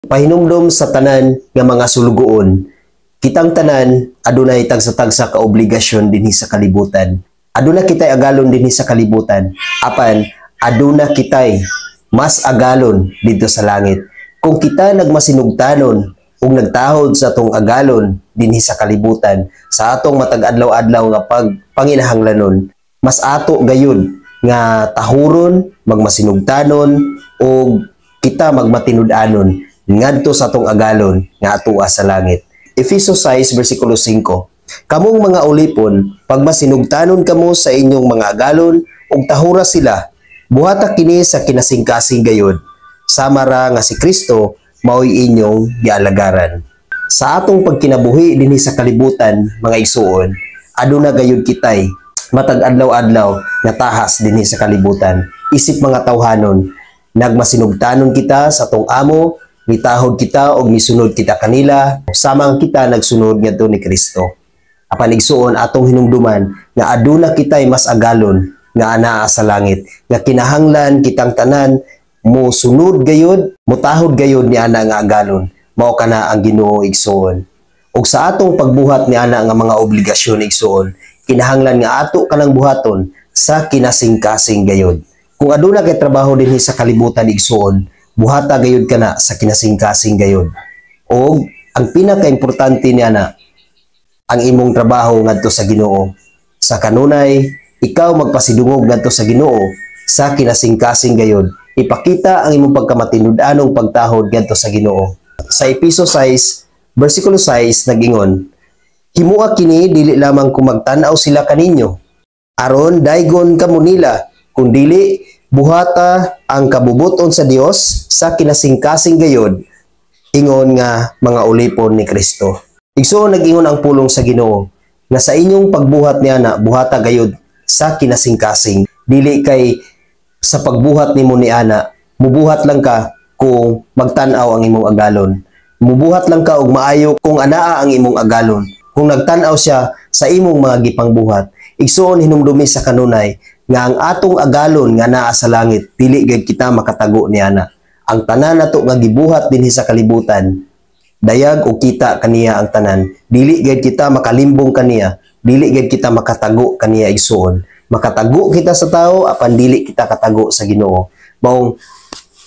Pahinumdom sa tanan nga mga sulugoon, kitang tanan adunay tagsa-tagsa ka obligasyon dinhi sa kalibutan. Aduna kitay agalon dinhi sa kalibutan, apan aduna kitay mas agalon dito sa langit. Kung kita nagmasinugtanon ug nagtahod sa atong agalon dinhi sa kalibutan, sa atong matag adlaw-adlaw nga panginahanglanon, mas ato gayud nga tahuron, magmasinugtanon o kita magmatinud-anon ngadto sa atong agalon nga atua sa langit. Efesos 6 versikulo 5. Kamong mga ulipon, pagmasinugtanon kamo sa inyong mga agalon ug tahura sila, buhata kini sa kinasingkasing gayod. Sama ra nga si Kristo mao'y inyong gialagaran. Sa atong pagkinabuhi dinhi sa kalibutan, mga igsuon, aduna gayud kitay matag adlaw-adlaw nga tahas dinhi sa kalibutan. Isip mga tawhanon, nagmasinugtanon kita sa atong amo, mitahod kita o misunod kita kanila, samang kita nagsunod ngadto ni Kristo. Apan igsuon atong hinumduman nga aduna kitay mas agalon nga anaa sa langit, nga kinahanglan kitang tanan mo sunod gayud, mutahod gayud ni ana nga agalon. Mao kana ang Ginoo igsuon. Ug sa atong pagbuhat ni ana nga mga obligasyon igsuon, kinahanglan nga ato kanang buhaton sa kinasingkasing gayud. Kung aduna kay trabaho dinhi sa kalibutan igsuon, buhata gayud kana sa kinasingkasing gayud. O ang pinaka-importante niya na ang imong trabaho ngadto sa Ginoo. Sa kanunay, ikaw magpasidungog ngadto sa Ginoo sa kinasingkasing gayud. Ipakita ang imong pagkamatinud-anong pagtahod ngadto sa Ginoo. Sa Efesos 6 versikulo 6 nagingon, himua kini dili lamang kung magtan-aw sila kaninyo, aron daygon kamo nila, kundili buhata ang kabubuton sa Dios sa kinasingkasing gayod, ingon nga mga ulipon ni Kristo. Igsuon nag-ingon ang pulong sa Ginoo nga sa inyong pagbuhat niya na buhata gayod sa kinasingkasing, dili kay sa pagbuhat nimo ni ana mubuhat lang ka kung magtan-aw ang imong agalon, mubuhat lang ka og maayo kung anaa ang imong agalon, kung nagtan-aw siya sa imong mga gipangbuhat. Igsuon hinumdumi sa kanunay nga ang atong agalon nga naa sa langit, dili gid kita makatago niana. Ang tanan nato nga gibuhat dinhi sa kalibutan, dayag o kita kaniya ang tanan. Dili gid kita makalimbong kaniya, dili gid kita makatago kaniya igsuon. Makatago kita sa tao apan dili kita katago sa Ginoo. Maong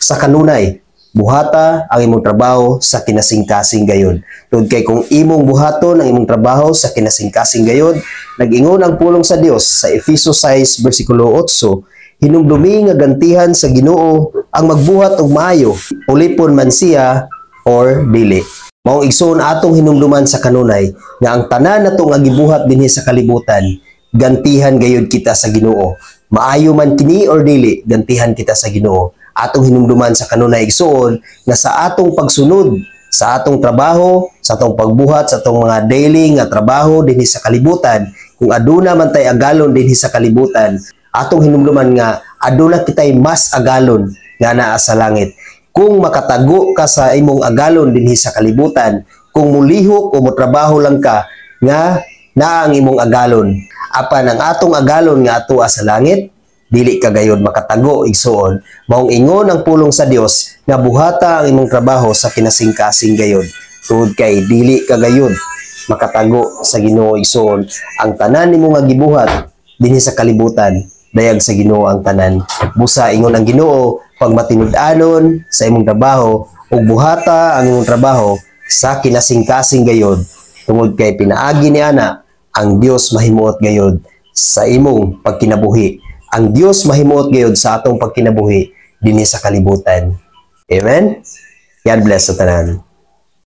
sa kanunay, buhata ang imong trabaho sa kinasingkasing gayod. Tungod kay kung imong buhaton ang imong trabaho sa kinasingkasing gayod, nag-ingon ang pulong sa Dios sa Efesos 6 versikulo 8, hinumdumi nga gantihan sa Ginoo ang magbuhat og maayo, ulipon man siya or dili. Maong igsoon atong hinumduman sa kanunay nga ang tanan nato nga gibuhat dinhi sa kalibutan, gantihan gayud kita sa Ginoo. Maayo man kini or dili, gantihan kita sa Ginoo. Atong hinumduman sa kanunay igsuon nga sa atong pagsunod sa atong trabaho, sa atong pagbuhat, sa atong mga daily nga trabaho dinhi sa kalibutan, kung aduna man tay agalon dinhi sa kalibutan, atong hinumduman nga aduna kitay mas agalon nga naa sa langit. Kung makatago ka sa imong agalon dinhi sa kalibutan, kung mulihok o motrabaho lang ka nga naa ang imong agalon, apan ang atong agalon nga atua sa langit, dili ka gayud makatago igsuon. Maong ingon ang pulong sa Dios nga buhata ang imong trabaho sa kinasingkasing gayud. Tungod kay dili ka gayud makatago sa Ginoo igsuon. Ang tanan nimo nga gibuhat dinhi sa kalibutan, dayag sa Ginoo ang tanan. Busa ingon ang Ginoo, pagmatinud-anon sa imong trabaho ug buhata ang imong trabaho sa kinasingkasing gayud. Tungod kay pinaagi ni ana ang Dios mahimuot gayud sa imong pagkinabuhi. Ang Dios mahimuot gayud sa atong pagkinabuhi dinhi sa kalibutan. Amen? God bless sa tanan.